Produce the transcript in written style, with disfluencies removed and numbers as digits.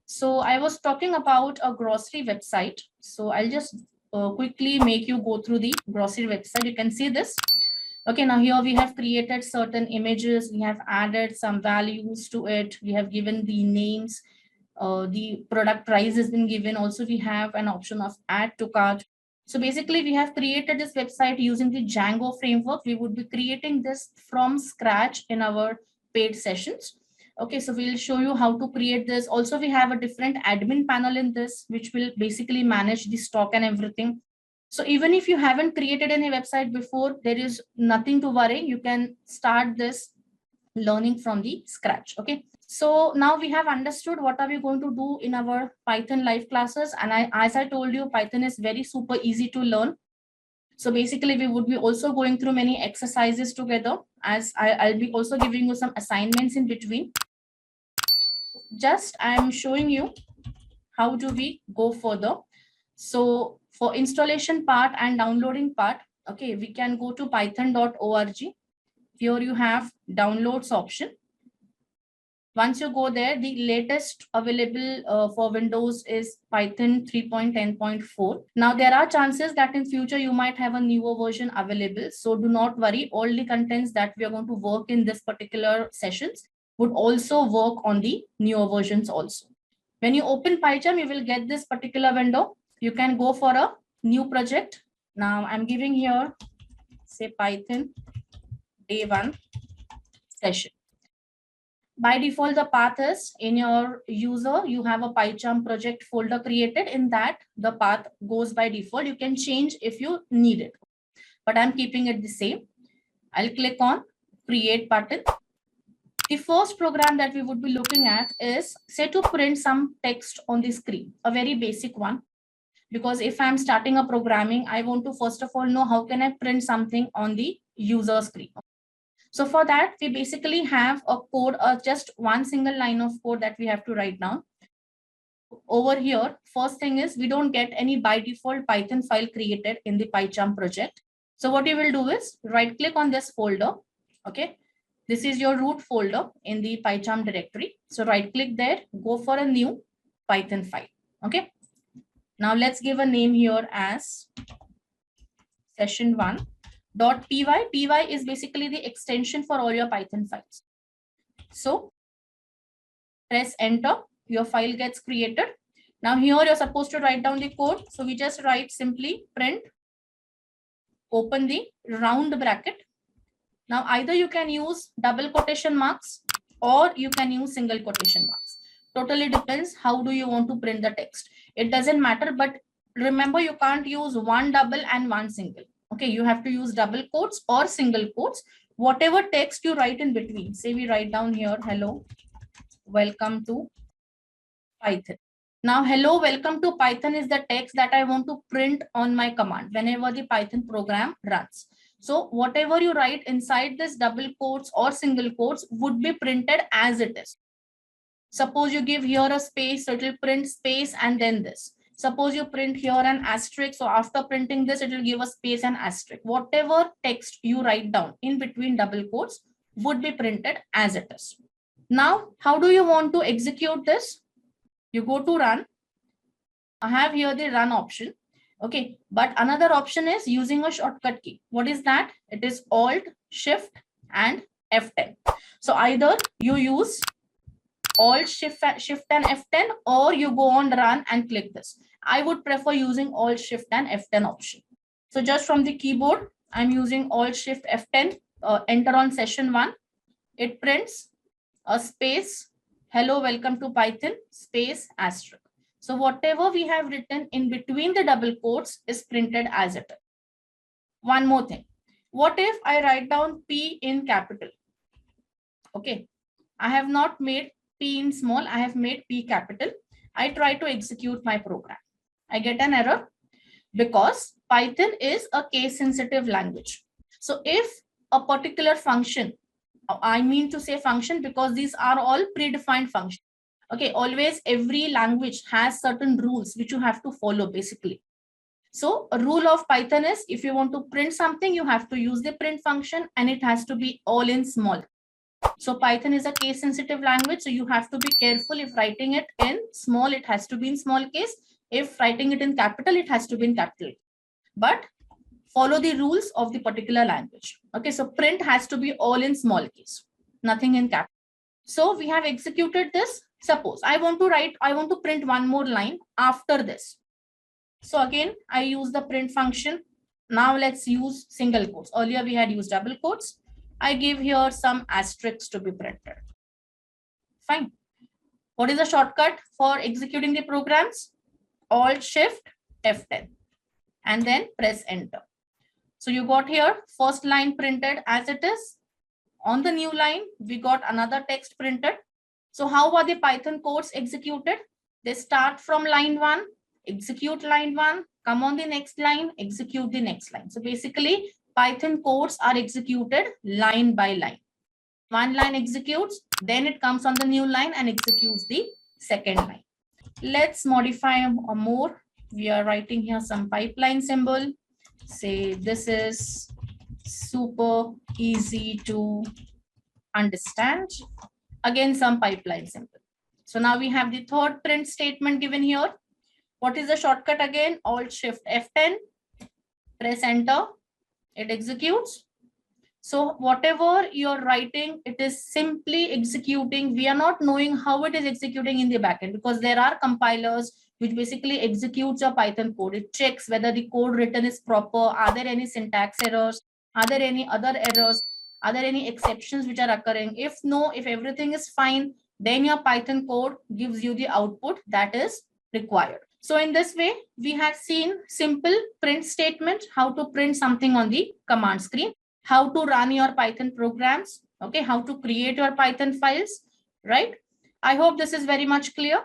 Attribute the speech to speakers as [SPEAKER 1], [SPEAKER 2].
[SPEAKER 1] So I was talking about a grocery website. So I'll just quickly make you go through the grocery website. You can see this. Okay, now here we have created certain images. We have added some values to it. We have given the names. The product price has been given. Also, we have an option of add to cart. So basically, we have created this website using the Django framework. We would be creating this from scratch in our paid sessions. Okay, so we'll show you how to create this. Also, we have a different admin panel in this, which will basically manage the stock and everything. So even if you haven't created any website before, there is nothing to worry. You can start this learning from the scratch. Okay, so now we have understood what are we going to do in our Python live classes. And as I told you, Python is very super easy to learn. So basically, we would be also going through many exercises together, as I'll be also giving you some assignments in between. Just I'm showing you how do we go further. So for installation part and downloading part, okay, we can go to python.org. Here you have downloads option. Once you go there, the latest available for Windows is Python 3.10.4. Now there are chances that in future you might have a newer version available. So do not worry, all the contents that we are going to work in this particular sessions would also work on the newer versions also. When you open PyCharm, you will get this particular window. You can go for a new project. Now I'm giving here, say Python day 1 session. By default, the path is in your user, you have a PyCharm project folder created. In that, the path goes by default. You can change if you need it, but I'm keeping it the same. I'll click on create button. The first program that we would be looking at is say to print some text on the screen, a very basic one. Because if I'm starting a programming, I want to first of all know how can I print something on the user screen. So for that, we basically have a code, just one single line of code that we have to write down. Over here, first thing is we don't get any by default Python file created in the PyCharm project. So what you will do is right click on this folder. Okay, this is your root folder in the PyCharm directory. So right click there, go for a new Python file. Okay, now let's give a name here as session1. .py. Py is basically the extension for all your Python files. So press enter, your file gets created. Now here you're supposed to write down the code. So we just write simply print, open the round bracket. Now either you can use double quotation marks or you can use single quotation marks. Totally depends how do you want to print the text. It doesn't matter, but remember you can't use one double and one single. Okay, you have to use double quotes or single quotes, whatever text you write in between. Say we write down here, hello, welcome to Python. Now, hello, welcome to Python is the text that I want to print on my command whenever the Python program runs. So whatever you write inside this double quotes or single quotes would be printed as it is. Suppose you give here a space, so it will print space and then this. Suppose you print here an asterisk. So after printing this, it will give a space and asterisk. Whatever text you write down in between double quotes would be printed as it is. Now, how do you want to execute this? You go to run. I have here the run option. Okay, but another option is using a shortcut key. What is that? It is Alt, Shift, and F10. So either you use Alt, Shift and F10, or you go on run and click this. I would prefer using Alt, Shift and F10 option. So just from the keyboard, I'm using Alt, Shift, F10, enter on session 1. It prints a space, hello, welcome to Python, space, asterisk. So whatever we have written in between the double quotes is printed as it is. One more thing. What if I write down P in capital? Okay, I have not made P in small, I have made P capital. I try to execute my program. I get an error because Python is a case sensitive language. So if a particular function, I mean to say function because these are all predefined functions. Okay, always every language has certain rules which you have to follow basically. So a rule of Python is if you want to print something, you have to use the print function and it has to be all in small. So Python is a case sensitive language. So you have to be careful. If writing it in small, it has to be in small case. If writing it in capital, it has to be in capital. But follow the rules of the particular language. Okay, so print has to be all in small case, nothing in capital. So we have executed this. Suppose I want to print one more line after this. So again, I use the print function. Now let's use single quotes. Earlier we had used double quotes. I give here some asterisks to be printed. Fine. What is the shortcut for executing the programs? Alt Shift F10 and then press enter. So you got here first line printed as it is. On the new line, we got another text printed. So how are the Python codes executed? They start from line 1, execute line 1, come on the next line, execute the next line. So basically, Python codes are executed line by line. One line executes, then it comes on the new line and executes the second line. Let's modify more. We are writing here some pipeline symbol. Say this is super easy to understand. Again, some pipeline symbol. So now we have the third print statement given here. What is the shortcut again? Alt Shift F10, press enter, it executes. So whatever you're writing, it is simply executing. We are not knowing how it is executing in the backend because there are compilers which basically executes your Python code. It checks whether the code written is proper. Are there any syntax errors? Are there any other errors? Are there any exceptions which are occurring? If no, if everything is fine, then your Python code gives you the output that is required. So in this way, we have seen simple print statement, how to print something on the command screen, how to run your Python programs, okay, how to create your Python files, right? I hope this is very much clear.